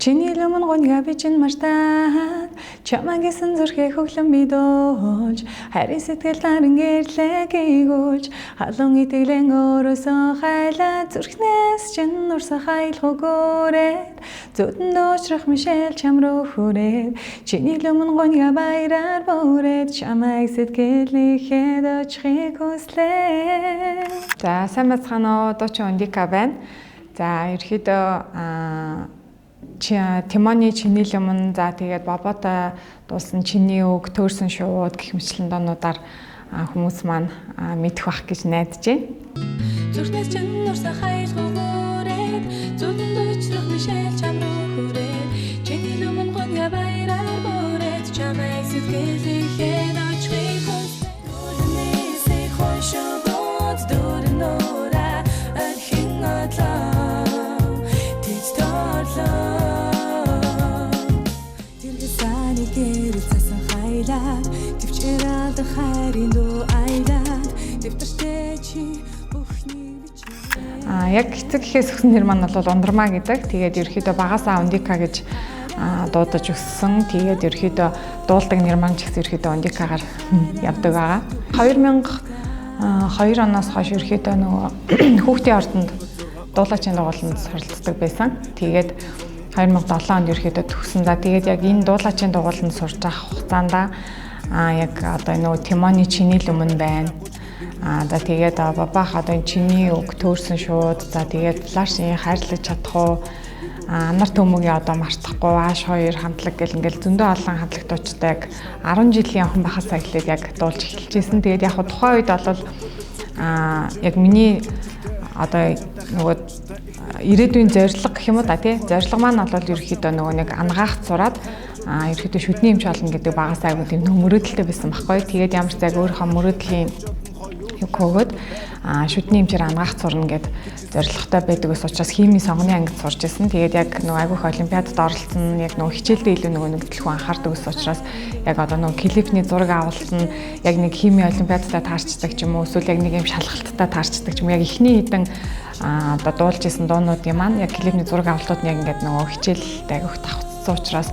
Чиний lumon гоньга бичин мартаад чамагисан зүрхээ хөглөн бидуулж харин сэтгэл наран гэрлээ гүйгүүлж халуун итгэлэн өөрөөсөө хайлаад зүрхнээс чин нурсах хайлах өгөөрээд зүудэн дуучрах мишэл чам руу хүрээд чиний lumon гоньга баяраар бүрээд чамайг сэтгэлийнхээ очихыг хүслээ. За сайн бацгаана уу, дуучин Ондика байна. За ерөөдөө Тимоны чиний lumon за тэгээд бабатай дуулсан чиний үг төөрсөн шууд гэх мэтлэн доонуудаар хүмүүс маань мэдэх бах гэж найдаж байна. Зүрхнээс чин нурсах хайлах өгөөрээд зүудэн дуучрах мишэл чам руу хүрээд чиний lumon гоньга баяраар бүрээд чамайг сэтгэлийнхээ очихыг хүслээ. Нүнээсээ хойшоогоод дөрнөөрэ архин одлоо тэд торлоо Гэрэлцсэн хайлаад төвчрээд хайрын дуу аялаад дэвтэртэй чи бүхний бич. Яг эцэг гэхээс өгсөн нэр маань бол Ундрмаа гэдэг. Тэгээд ерөөхдөө багасаа Ондика гэж дуудаж өссөн. Тэгээд ерөөхдөө дуулдаг нэр маань ч гэсэн ерөөхдөө Ондикагаар явдаг байгаа. 2002 оноос хойш ерөөхдөө нөгөө хүүхдийн ордонд дуулаачийн дугууланд суралцдаг байсан. Тэгээд 2007 онд ерөөхдөө төгссөн. За тэгээд яг энэ дуулаачийн дугууланд сурч байгаа хугацаанд яг одоо нөгөө Тимоны чиний lumon байна. За тэгээд бабаах одоо чиний үг төөрсөн шууд. За тэгээд флашийн хайрлаж чадах уу? Нар төмөгийн одоо мартахгүй ааш хоёр хамтлаг гэл ингээл зөндөө олон хамтлаг дуучтай яг 10 жилийн охин бахасаа эхлээд яг дуулж эхэлжсэн. Тэгээд яг тухайн үед бол яг миний одоо нөгөө ирээдүйн зорилго гэх юм уу да тий зорилго маань бол ерөөхдөө нөгөө нэг ангаах зураад ерөөхдөө шүдний эмч болно гэдэг багаас айгуу тийм мөрөөдөлтэй байсан байхгүй. Тэгээд ямар ч яг өөрийнхөө мөрөөдлийн юг өгөөд шүдний эмчээр ангаах зурна гэд зорилготой байдаг ус учраас химийн сонгоны ангид сурч ирсэн. Тэгээд яг нөгөө айгуух олимпиадад оролцсон яг нөгөө хичээлдээ илүү нөгөө нэг төлхөө анхаардаг ус учраас яг одоо нөгөө клипний зураг авалтан яг нэг химийн олимпиадтай таарчдаг ч юм уу эсвэл яг нэг юм шалгалттай таарчдаг ч юм уу яг ихний хэдэн одоо дуулж исэн дуунуудын маань яг клипний зураг авалтууд нь яг ингээд нөгөө хичээлдээ айгуух давхцсан учраас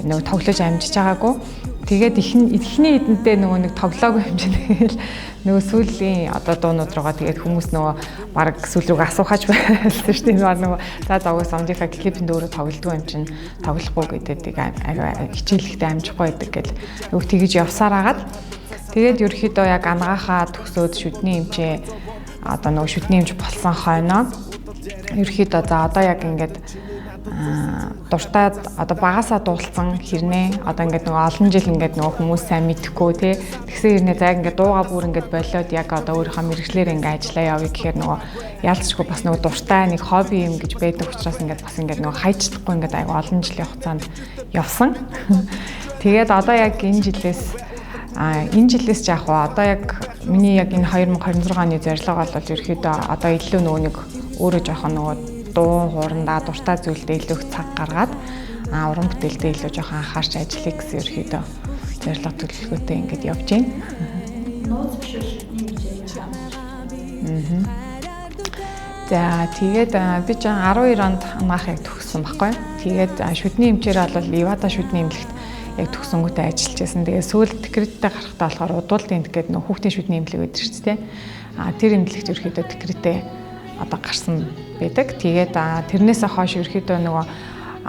нөгөө тоглож амжиж байгаагүй. Тэгээд ихний хэдэнтэй нөгөө нэг тоглоагүй хэмжээгээл нөгөө сүүлийн одоо дуунууд руугаа тэгээд хүмүүс нөгөө баг сүүл рүүгээ асуухаж байсан шүү дээ. Нөгөө за зогоос Ондика клипэнд өөрөө тоглодгоо юм чинь тоглохгүй гэдэг хичээлэхдээ амжихгүй байдаг гэл нөгөө тэгэж явсаар агаад тэгээд ерөөхдөө яг ангаахаа төгсөөд шүдний эмчээ одоо нөгөө шүдний эмч болсон хойноо ерөөхдөө за одоо яг ингээд дуртад одоо багасаа дуулсан хэрнээ одоо ингээд нөгөө олон жил ингээд нөгөө хүмүүс сайн мэдхгүй тий тэгсэн хэрнээ за ингээд дууга бүр ингээд болоод яг одоо өөрийнхөө мэрэгчлэр ингээд ажиллаа явъя гэхээр нөгөө ялцчгүй бас нөгөө дуртай нэг хобби юм гэж байдаг учраас ингээд бас ингээд нөгөө хайчдахгүй ингээд аяга олон жилийн хугацаанд явсан. Тэгээд одоо яг энэ жилээс ч яг одоо яг миний яг энэ 2026 оны зорилго бол ерөөхдөө одоо илүү нөгөө нэг өөрөө жоохон нөгөө дуу хуурандаа дуртай зүйлдээ илүү их цаг гаргаад уран бүтээлдээ илүү жоохон анхаарч ажиллая гэсэн ерөөхдөө зорилго төлөвлөгөөтэй ингэж явж байна. Нууц бишүүл юм. За тэгээд би ч 12 онд ангаахыг төгссөн байхгүй. Тэгээд шүдний эмчээр бол Ивада шүдний эмнэлэгт яг төгсөнгүүтээ ажиллаж байсан. Тэгээд сүүлд декреттэй гарахтаа болохоор удуулын гэдэг нөх хүүхдийн шүдний эмнэлэг байдаг шүү дээ. Тэр эмнэлэгт ерөөхдөө декреттэй одоо гарсан байдаг. Тэгээд тэрнээсээ хойш ерөөхдөө нөгөө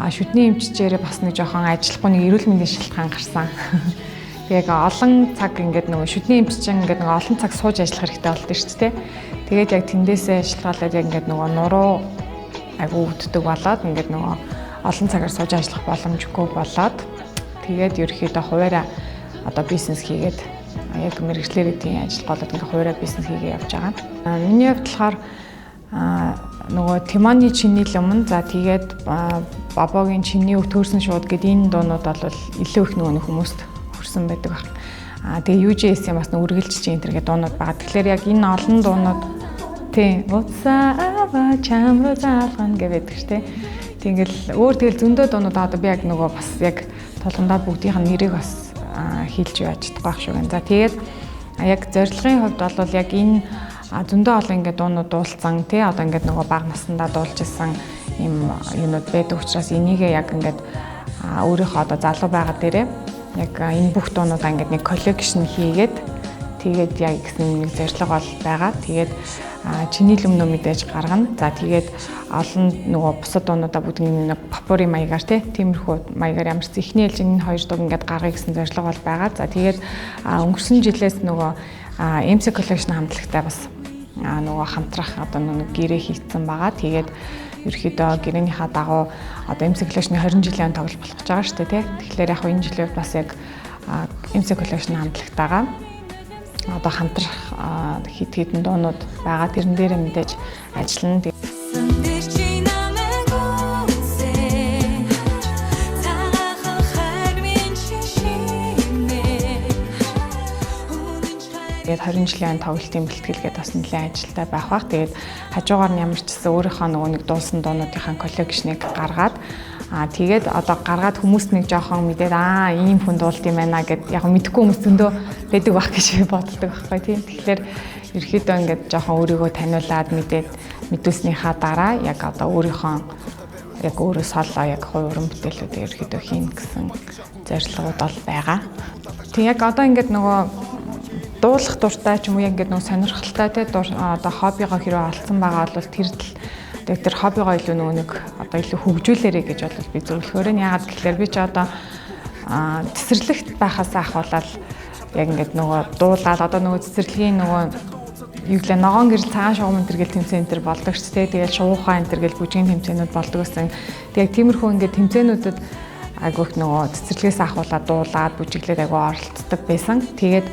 шүдний эмччээрээ бас нэг жоохон ажиллахгүй нэг эрүүл мэндийн шалтгаан гарсан. Тэгээд олон цаг ингээд нөгөө шүдний эмччин ингээд нөгөө олон цаг сууж ажиллах хэрэгтэй болдсон шүү дээ. Тэгээд яг тэндээсээ шалтгаалаад яг ингээд нөгөө нуруу айгу өвддөг болоод ингээд нөгөө олон цагаар сууж ажиллах боломжгүй болоод тэгээд ерөөхдөө хуваараа одоо бизнес хийгээд яг мэрэгчлэр эдийн ажил болоод ингээд хуваараа бизнес хийгээ явж байгаа. Миний хувьд болохоор нөгөө Тимоны чиний lumon за тэгээд бабагийн чиний үг төөрсөн шууд гэдэг энэ дуунууд бол илүү их нөгөө хүмүүст хүрсэн байдаг баг. Тэгээ UJS-ийн бас үргэлжлэж энэ төргээ дуунууд байгаа. Тэгэхээр яг энэ олон дуунууд тий уцаа чам руу заалгана гэдэг шүү дээ. Тэгэл өөр тэгэл зөндөө дуунууд одоо би яг нөгөө бас яг толгондоо бүгдийнх нь нэрийг бас хэлж яаж чадахгүй байх шүү гэн. За тэгээд яг зорилгын хувьд бол яг энэ зөндөө олон ингээд дуунууд дуулсан тий одоо ингээд нөгөө бага насндаа дуулж исэн ийм юмуд байдаг учраас энийгээ яг ингээд өөрийнхөө одоо залуу байгаа дээрээ яг энэ бүх дуунуудаа ингээд нэг коллекшн хийгээд тэгээд яг гэсэн нэг зорилго бол байгаа. Тэгээд чиний лүмнөө мэдээж гаргана. За тэгээд олон нөгөө бусад дуунуудаа бүгдийн нэг попури маягаар тиймэрхүү маягаар ямар ч ихний ээлжийн хоёр дуу ингээд гаргая гэсэн зорилго бол байгаа. За тэгээд өнгөрсөн жилээс нөгөө MC collection хамтлагтай бас нөгөө хамтрах одоо нэг гэрээ хийцэн байгаа. Тэгээд ерөөхдөө гэрээнийхээ дагуу одоо MC collection 20 жилийн тоглох болох гэж байгаа шүү дээ тий. Тэгэхээр яг энэ жилээр бас яг MC collection хамтлагтайгаа одоо хамтрах хэдэн дуунууд байгаа. Тэрэн дээр мэдээж ажиллана. Тэгээд 20 жилийн тоглолтын бэлтгэлгээд бас нэлээд ажилтай байх бах. Тэгээд хажуугаар нь ямар ч гэсэн өөрийнхөө нөгөө нэг дуулсан дуунуудынхаа коллекшнийг гаргаад тэгээд одоо гаргаад хүмүүст нэг жоохон мэдээд ийм хүн дуулт юм байна гэд яг мэдхгүй хүмүүс зөндөө байдаг байх гэж боддог байхгүй тийм. Тэгэхээр ерөөхдөө ингээд жоохон өөрийгөө таниулаад мэдүүлснийхаа дараа яг одоо өөрийнхөө яг өөрөө соло яг хувь уран бүтээлүүдээ ерөөхдөө хийн гэсэн зорилгууд бол байгаа. Тийм яг одоо ингээд нөгөө дуулах дуртай ч юм уу яг ингээд нөгөө сонирхолтой те одоо хоббигоо хэрэг олцсон байгаа бол тэр хоббигоо илүү нөгөө нэг одоо илүү хөгжүүлээрэй гэж бол би зөвлөхөөр нь яагаад гэхээр би ч одоо цэцэрлэгт байхаас ахвалал яг ингээд нөгөө дуулаад одоо нөгөө цэцэрлэгийн нөгөө юу гэлээ ногоон гэрэл цагаан шугам энэ гэл тэмцээн энэ болдог ч те тэгэл шуухаа энэ гэл бүжгийн тэмцээнүүд болдог гэсэн. Тэгээд тиймэрхүү ингээд тэмцээнүүдэд айгүйх нөгөө цэцэрлэгээс ахвалаад дуулаад бүжиглээд айгүй оролцдог байсан. Тэгээд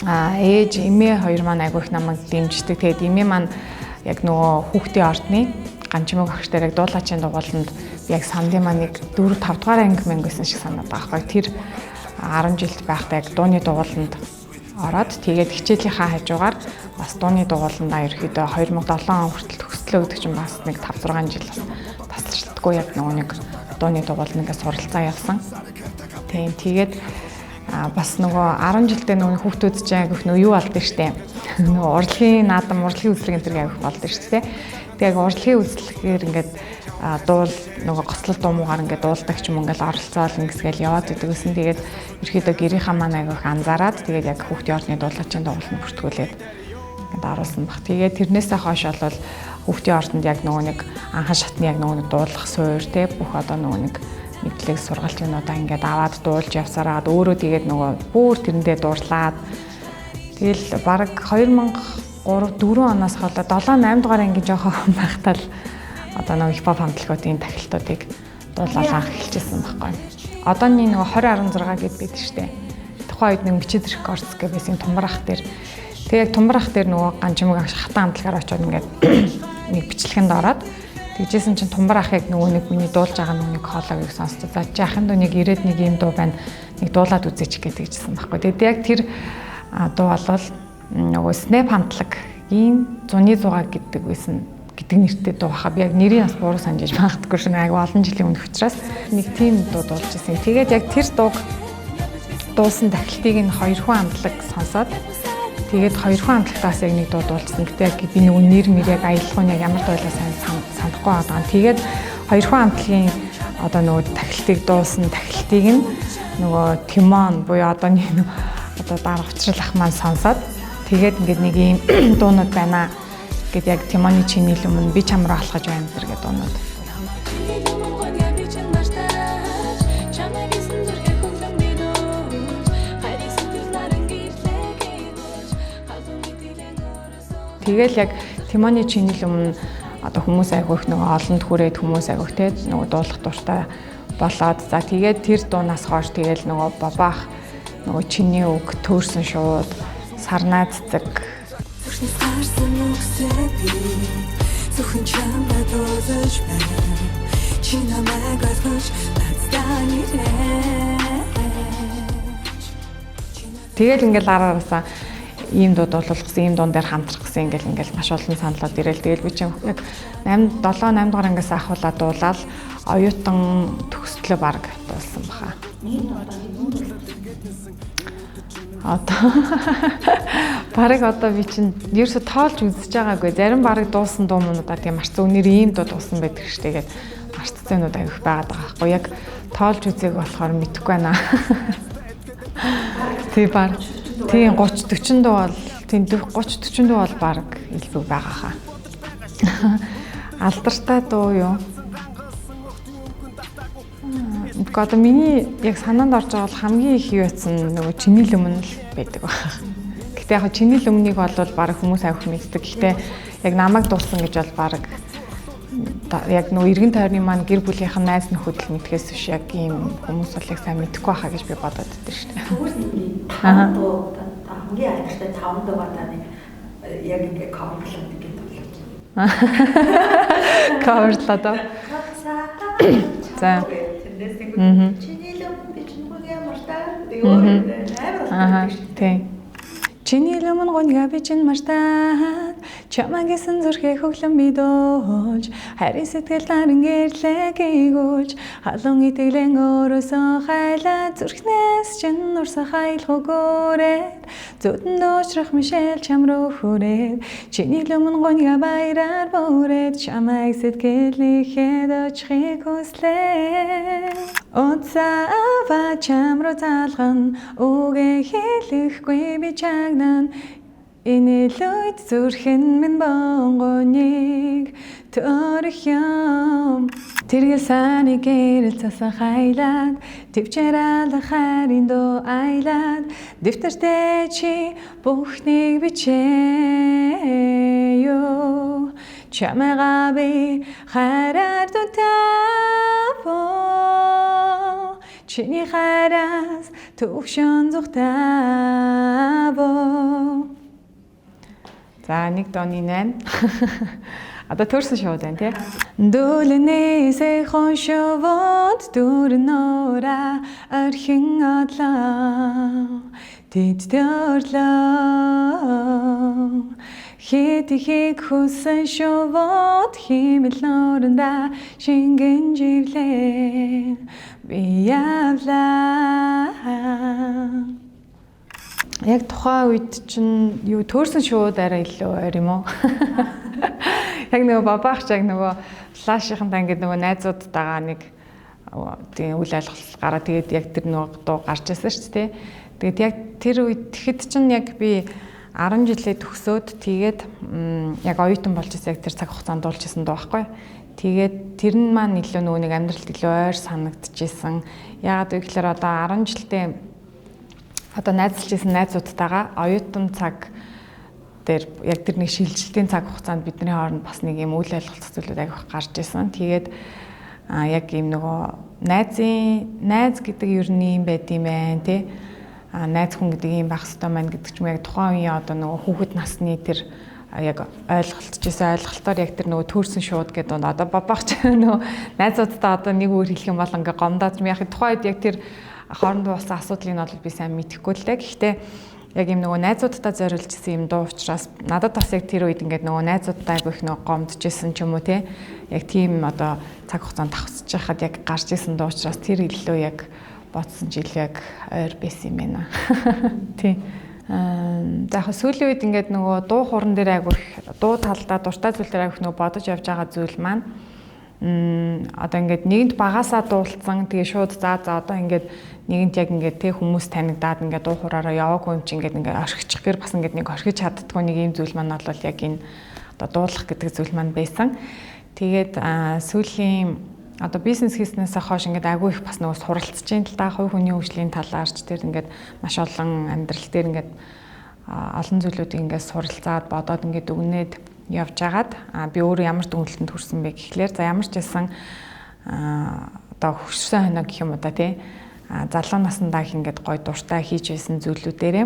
ээж эмээ хоёр маань айгүйх намайг дэмждэг. Тэгээд эмээ маань яг нөгөө хүүхдийн ордны ганчмаг багш дээр яг дуулаачийн дугууланд яг сандын маань нэг 4-5 дугаар анги байсан шиг санаад байгаа байхгүй. Тэр 10 жилд байхдаа яг дууны дугууланд ороод тэгээд хичээлийнхаа хажуугаар бас дууны дугууландаа ерөөхдөө 2007 он хүртэл төгслөө гэдэг чинь бас нэг 5-6 жил тасралтгүй яг нөгөө нэг дууны дугуулнаас суралцаа явсан. Тэгээд бас нөгөө 10 жилдээ нөгөө хүүхдүүд чинь агих нөгөө юу болдог штэ. Нөгөө урлагийн наадам, урлагийн үзлэг энэ төр агих болдог штэ. Тэгээд яг урлагийн үзлэгээр ингээд дуул нөгөө гоцлол дуумуугаар ингээд дуулдаг ч юм ингээл оролцоол ингэсгээл яваад идэг гэсэн. Тэгээд ерөөхдөө гэрийнхаа маань агих анзаараад тэгээд яг хүүхдийн ордны дуулаачийн дугууланд бүртгүүлээд ингээд оруулсан баг. Тэгээд тэрнээсээ хойш бол хүүхдийн ордонд яг нөгөө нэг анхан шатны яг нөгөө дуулах суур те бүх одоо нөгөө нэг мэдлэг сургалтынуудаа ингээд аваад дуулж явсараад өөрөө тэгээд нөгөө бүр тэрэндээ дуурлаад тэгэл баг 2003-4 оноос хойш 7-8 дугаар ангийн жоохон байхдаа л одоо нөгөө хипхоп хамтлагуудын тахилтуудыг дуулаад анх эхэлжсэн байхгүй. Одооний нөгөө 2016 гэд байдаг штэ. Тухайн үед нэг мчид рекордс гэх байсан тумбар ах дээр. Тэг яг тумбар ах дээр нөгөө ганчмаг хатан хамтлагаар очиод ингээд нэг бичлэгэнд ороод тэгжсэн чинь тумбар ахыг нөгөө нэг миний дуулж байгаа нүг хоолойг сонсцоо. За чи ахын дуу нэг ирээд нэг юм дуу байна. Нэг дуулаад үзээч гэдэг жисэн байхгүй. Тэгээд яг тэр дуу болвол нөгөө Snap хамтлагийн 100-100 гэдэг байсан гэдэг нэртэй дуу баха. Би яг нэрийг бас буруу санджиж магадгүй шин айгу олон жилийн өмнө учраас нэг тийм дуу дуулж ирсэн. Тэгээд яг тэр дууг дуулсан тахилтыг нь хоёр хүн хамтлаг сонсоод тэгээд хоёр хүн хамтлагтаас яг нэг дуу дуулсан. Гэтэ яг би нөгөө нэр яг аялалгын яг ямар дуулаа санахгүй байгаа. Тэгээд хоёр хүн хамтлагийн одоо нөгөө тахилтыг дуулсан тахилтыг нь нөгөө Тимон буюу одооний одоо дараа учрал ах маань сонсоод тэгээд ингээд нэг ийм дуунууд байна гэд яг Тимоны чиний өмнө би чамраа алхаж байна гэдэг дуунууд. Тэгэл яг Тимоны чиний өмнө одоо хүмүүс айгүйх нөгөө олонд хүрээд хүмүүс айгүйх те нөгөө дуулах дуртай болоод за тэгээд тэр дуунаас хойш тэгэл нөгөө бабаах нөгөө чиний үг төөрсөн шууд сарнаа цэцэг тэгэл ингээл араараасаа ийм дуу дуулах гэсэн, ийм дуун дээр хамтрах гэсэн ингээл маш олон саналууд ирээл. Тэгэл би чинь яг 7-8 дугаар ангиас ахуулаад дуулаад оюутан төгсөлөө баг дуулсан баха. Ийм одоо хэдэн Одоо барыг одоо би чинь ерөөсө тоолж үзэж байгаагүй. Зарим барыг дуусан дуу муунуудаа тийм марц өнөр ийм дуу дуусан байдаг штэ гээд марццаанууд авих байгаад байгаа байхгүй. Яг тоолж үзээг болохоор мэдэхгүй байна. Тий бар. Тийм 30 40 дуу бол тийм 30 40 дуу бол баг илүү байгаа хаа. Алдартай дуу юу? Одоо миний яг санаанд орж байгаа бол хамгийн их юу ятсан нөгөө чиний лүмэн л байдаг байна. Гэтэ яг чиний лүмнийг бол баг хүмүүс авих мэддэг. Гэтэ яг намайг дуусан гэж бол баг яг нөгөө эргэн тойрны маань гэр бүлийнх нь найз нөхөд л мэдхээс биш яг ийм хүмүүс бол яг сайн мэдэхгүй байхаа гэж би бодоод байдаг шүү дээ. Тэгвэл нэг дуу хамгийн алдартай 5 дуу гадаа нэг яг ингээ комплект гэдэг тоглож. Cover-лаа доо. За. Чиний лүмэн би чиний ямар таа тийм. Чиний лүмэн гоньга би чин мартай чамагисан зүрхээ хөглөн би дуулж харин сэтгэл наран гэрлээ гүйгүүлж халуун итгэлэн өөрөөсөө хайлаа зүрхнээс чин нурсаа хайлгүйгээрээ зүтэн дуучрах мишэл чам руу хүрээд чиний лүмэн гоньга баяраар бүрээд чамайг сэтгэлийнхээ очихыг хүслээ Оцава чам руу залган үгээ хэлэхгүй би чагнан инээлүйд зүрхэн минь бонгоныг төрөх юм тэргэл саны гэрэл цасан хайлаад төвчээр алах харин доо айлаад дэвтэртээ чи бүхнийг бичээ ёо чамайгаа би хараар дутаавоо чиний хараас төвшөн зүхтаавоо За нэг дооны 8. Одоо төрсөн шууд байна тий. Дөлнээсээ хоншовод дүрнөра орхин адлаа тэтгэрлөө хэтхийг хүсэн шовод химэл норнда шингэн живлээ би явлаа Яг тухайн үед чинь юу төрсөн шууд арай илүү ойр юм уу? Яг нөгөө бабаах яг нөгөө флашийнхантаа ингээд нөгөө найзуудтайгаа нэг тийм үйл ажиллагаа гараа тэгээд яг тэр нөгөө дуу гарч ирсэн шүү дээ. Тэгээд яг тэр үед тэгэхэд чинь яг би 10 жилээ төгсөөд тэгээд яг оюутан болж ирсэн яг тэр цаг хугацаанд дуулж ирсэн дуу байхгүй. Тэгээд тэр нь маань илүү нөгөө нэг амьдралд илүү ойр санагдчихсэн. Яагаад вэ гэхээр одоо 10 жилдээ одоо найзалж исэн найзуудтайгаа оюутан цаг дээр яг тэр нэг шилжилтийн цаг хугацаанд бидний хооронд бас нэг юм үйл ажиллагаа зүйлүүд агих гарч исэн. Тэгээд яг ийм нөгөө найз гэдэг ер нь юм байд юм байна тий. Найз хүн гэдэг юм байх хэрэгтэй маань гэдэг ч юм яг тухайн үеийн одоо нөгөө хүүхэд насны тэр яг ойлголтоор яг тэр нөгөө төрсэн шууд гэдэг одоо бабаах ч нөгөө найзуудтай одоо нэг өөр хэлэх юм бол ингээ гомдоод юм яг тухайн үед яг тэр хоорондоо болсон асуудлыг нь бол би сайн мэдэхгүй л дээ. Гэхдээ яг юм нөгөө найзуудтай зориулж исэн юм дуу учраас надад бас яг тэр үед ингээд нөгөө найзуудтай айгүй их нөгөө гомдож исэн ч юм уу те. Яг тийм одоо цаг хугацаанд тавцж байхад яг гарч исэн дуу учраас тэр илүү яг бодсон жил яг ойр байсан юм байна. Тий. За яг сүүлийн үед ингээд нөгөө дуу хуран дээр айгүй дуу талдаа дуртай зүйл дээр айгүй нөгөө бодож явж байгаа зүйл маань одоо ингээд нэгэнд багасаа дуулцсан тэгээ шууд за одоо ингээд нэгэнт яг ингээд тэг хүмүүс танигдаад ингээд дуу хураараа яваагүй юм чи ингээд орхичих гэр бас ингээд нэг орхиж чаддгүй нэг юм зүйл маань бол яг энэ одоо дуулах гэдэг зүйл маань байсан. Тэгээд сүүлийн одоо бизнес хийснээс хойш ингээд агүй их бас нөгөө суралцж байна л да хувь хүний хөгжлийн талаарч тэр ингээд маш олон амьдрал дээр ингээд олон зүйлүүдийг ингээд суралцаад бодоод ингээд өгнээд явж агаад би өөрөө ямар дүнлэлтэнд хүрсэн бэ гэхлээр за ямар ч байсан одоо хөгжсөн хоног гэх юм уу да тий залуу насндаа их ингээд гой дуртай хийж байсан зүйлүүдээрээ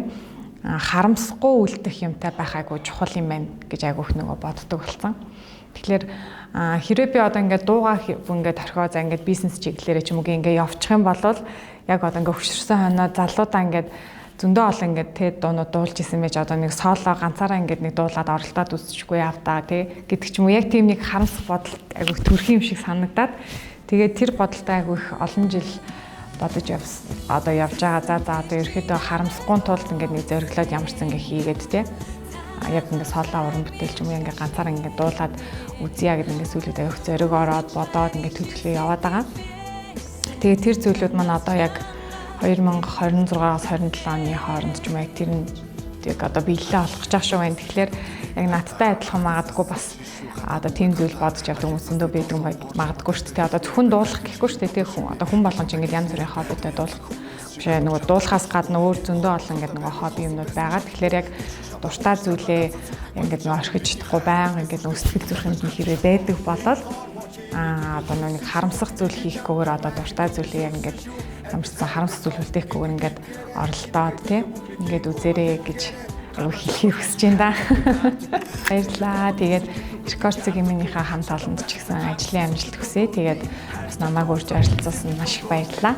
харамсахгүй үлдэх юмтай байх айгуу чухал юм байна гэж айгуух нөгөө боддог болсон. Тэгэхээр хэрвээ би одоо ингээд дуугаа ингээд орхио за ингээд бизнес чиглэлээрээ ч юм уу ингээд явчих юм бол яг одоо ингээд хөгжсөн хоноо залуудаа ингээд зөндөө олон ингээд тэ дуунууд дуулж исэн байж одоо нэг соло ганцаараа ингээд нэг дуулаад оролдоод үзчихгүй явдаа тий гэдэг ч юм уу яг тийм нэг харамсах бодол айгүйх төрх юм шиг санагдаад тэгээд тэр бодолтой айгүйх олон жил бодож одоо явж байгаа. За одоо ерөөхдөө харамсахгүй тулд ингээд нэг зориглоод ямар ч ингээ хийгээд те. Яг ингээд солоо уран бүтээлч юм ингээ ганцаар ингээ дуулаад үзье гэдэг ингээ сүлүүд авих зориг ороод бодоод ингээ төлөвлөгөө яваад байгаа. Тэгээ тэр зүйлүүд маань одоо яг 2026-аас 27 оны хооронд ч юм яг тэр нь яг одоо биелэлээ олох гэж шүү байна. Тэгэхээр яг надтай адилхан магадгүй бас одоо тийм зүйл бодож явдаг хүмүүс өндөө байдаг магадгүй шүү дээ. Одоо зөвхөн дуулах гэхгүй шүү дээ. Хүн одоо хүн болгон ч ингээд янз бүрийн хоббитэй дуулах. Бишээ нөгөө дуулахаас гадна өөр зөндөө олон ингээд нөгөө хобби юмнууд байгаа. Тэгэхээр яг дуртай зүйлээ ингээд нөгөө орхиж чадахгүй байнга ингээд нөгөө сэтгэл зүрхэнд нь хэрэг байдаг болоод одоо нэг харамсах зүйл хийхгүйгээр одоо дуртай зүйлээ яг ингээд ямарчсан харамсах зүйл үлдээхгүйгээр ингээд оролдоод тийм ингээд үзээрэй гэж хэлхийг хүсэж байна да. Баярлалаа. Тэгээд Рекордцгийн минийхээ хамт олонд ч гэсэн ажлын амжилт хүсье. Тэгээд бас намайг урьж оролцуулсан маш их баярлалаа.